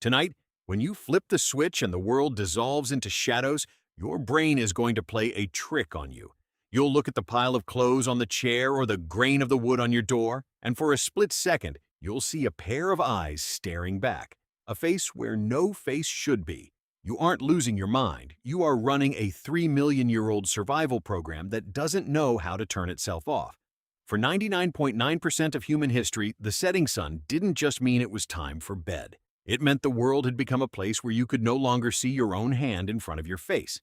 Tonight, when you flip the switch and the world dissolves into shadows, your brain is going to play a trick on you. You'll look at the pile of clothes on the chair or the grain of the wood on your door, and for a split second, you'll see a pair of eyes staring back, a face where no face should be. You aren't losing your mind. You are running a 3 million-year-old survival program that doesn't know how to turn itself off. For 99.9% of human history, the setting sun didn't just mean it was time for bed. It meant the world had become a place where you could no longer see your own hand in front of your face.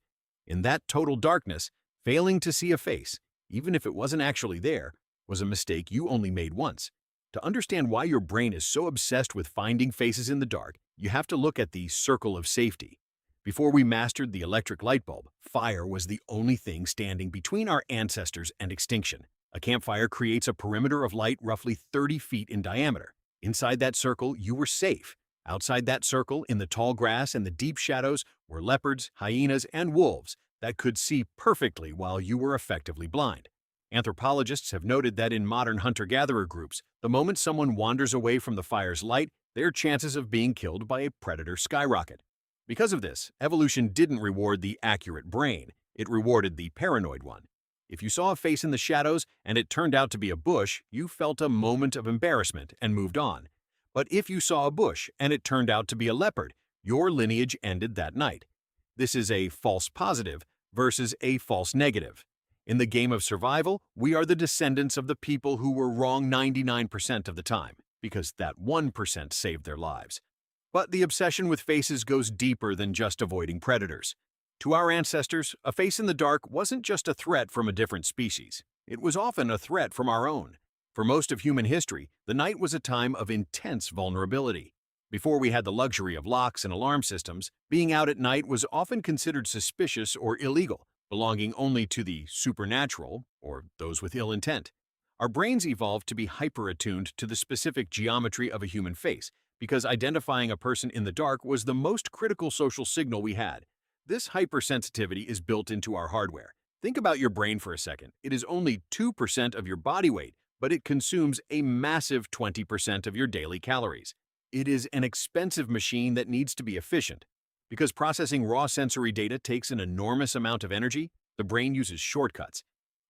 In that total darkness, failing to see a face, even if it wasn't actually there, was a mistake you only made once. To understand why your brain is so obsessed with finding faces in the dark, you have to look at the circle of safety. Before we mastered the electric light bulb, fire was the only thing standing between our ancestors and extinction. A campfire creates a perimeter of light roughly 30 feet in diameter. Inside that circle, you were safe. Outside that circle, in the tall grass and the deep shadows, were leopards, hyenas, and wolves that could see perfectly while you were effectively blind. Anthropologists have noted that in modern hunter-gatherer groups, the moment someone wanders away from the fire's light, their chances of being killed by a predator skyrocket. Because of this, evolution didn't reward the accurate brain, it rewarded the paranoid one. If you saw a face in the shadows and it turned out to be a bush, you felt a moment of embarrassment and moved on. But if you saw a bush and it turned out to be a leopard, your lineage ended that night. This is a false positive versus a false negative. In the game of survival, we are the descendants of the people who were wrong 99% of the time, because that 1% saved their lives. But the obsession with faces goes deeper than just avoiding predators. To our ancestors, a face in the dark wasn't just a threat from a different species. It was often a threat from our own. For most of human history, the night was a time of intense vulnerability. Before we had the luxury of locks and alarm systems, being out at night was often considered suspicious or illegal, belonging only to the supernatural or those with ill intent. Our brains evolved to be hyper-attuned to the specific geometry of a human face, because identifying a person in the dark was the most critical social signal we had. This hypersensitivity is built into our hardware. Think about your brain for a second. It is only 2% of your body weight, but it consumes a massive 20% of your daily calories. It is an expensive machine that needs to be efficient. Because processing raw sensory data takes an enormous amount of energy, the brain uses shortcuts.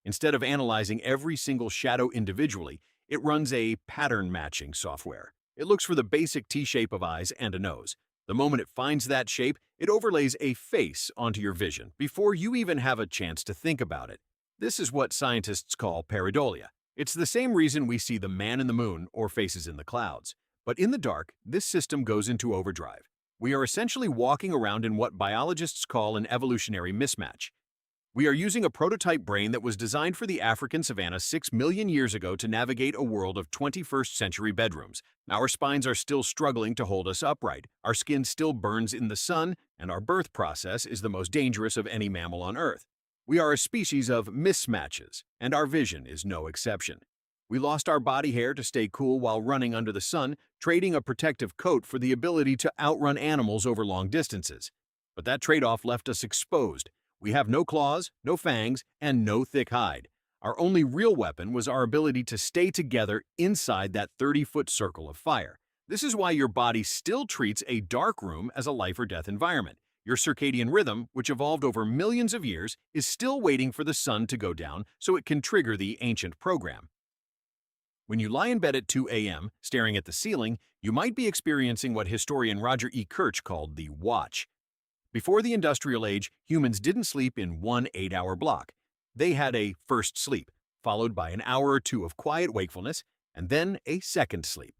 Instead of analyzing every single shadow individually, it runs a pattern matching software. It looks for the basic T-shape of eyes and a nose. The moment it finds that shape, it overlays a face onto your vision before you even have a chance to think about it. This is what scientists call pareidolia. It's the same reason we see the man in the moon or faces in the clouds. But in the dark, this system goes into overdrive. We are essentially walking around in what biologists call an evolutionary mismatch. We are using a prototype brain that was designed for the African savanna 6 million years ago to navigate a world of 21st century bedrooms. Our spines are still struggling to hold us upright, our skin still burns in the sun, and our birth process is the most dangerous of any mammal on Earth. We are a species of mismatches, and our vision is no exception. We lost our body hair to stay cool while running under the sun, trading a protective coat for the ability to outrun animals over long distances. But that trade-off left us exposed. We have no claws, no fangs, and no thick hide. Our only real weapon was our ability to stay together inside that 30-foot circle of fire. This is why your body still treats a dark room as a life or death environment. Your circadian rhythm, which evolved over millions of years, is still waiting for the sun to go down so it can trigger the ancient program. When you lie in bed at 2 a.m., staring at the ceiling, you might be experiencing what historian Roger E. Kirch called the watch. Before the industrial age, humans didn't sleep in one 8-hour block. They had a first sleep, followed by an hour or two of quiet wakefulness, and then a second sleep.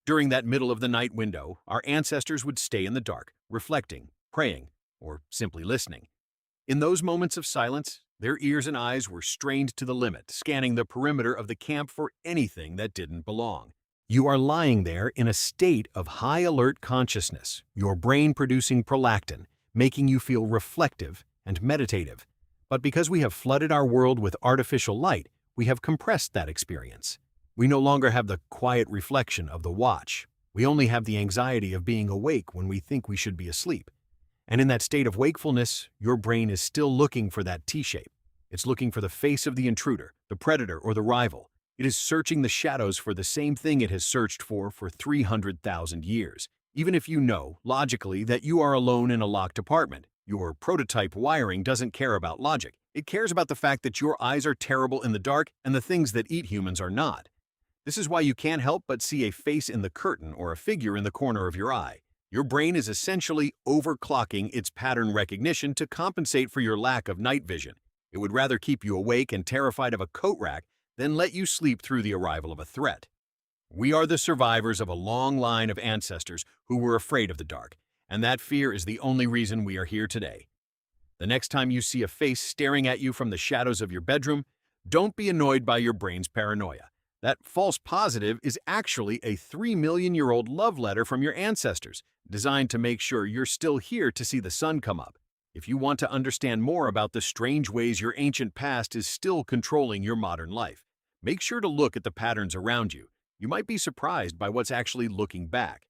During that middle-of-the-night window, our ancestors would stay in the dark, reflecting, praying, or simply listening. In those moments of silence, their ears and eyes were strained to the limit, scanning the perimeter of the camp for anything that didn't belong. You are lying there in a state of high-alert consciousness, your brain producing prolactin, making you feel reflective and meditative. But because we have flooded our world with artificial light, we have compressed that experience. We no longer have the quiet reflection of the watch. We only have the anxiety of being awake when we think we should be asleep. And in that state of wakefulness, your brain is still looking for that T-shape. It's looking for the face of the intruder, the predator, or the rival. It is searching the shadows for the same thing it has searched for 300,000 years. Even if you know, logically, that you are alone in a locked apartment, your prototype wiring doesn't care about logic. It cares about the fact that your eyes are terrible in the dark and the things that eat humans are not. This is why you can't help but see a face in the curtain or a figure in the corner of your eye. Your brain is essentially overclocking its pattern recognition to compensate for your lack of night vision. It would rather keep you awake and terrified of a coat rack than let you sleep through the arrival of a threat. We are the survivors of a long line of ancestors who were afraid of the dark, and that fear is the only reason we are here today. The next time you see a face staring at you from the shadows of your bedroom, don't be annoyed by your brain's paranoia. That false positive is actually a 3 million-year-old love letter from your ancestors, designed to make sure you're still here to see the sun come up. If you want to understand more about the strange ways your ancient past is still controlling your modern life, make sure to look at the patterns around you. You might be surprised by what's actually looking back.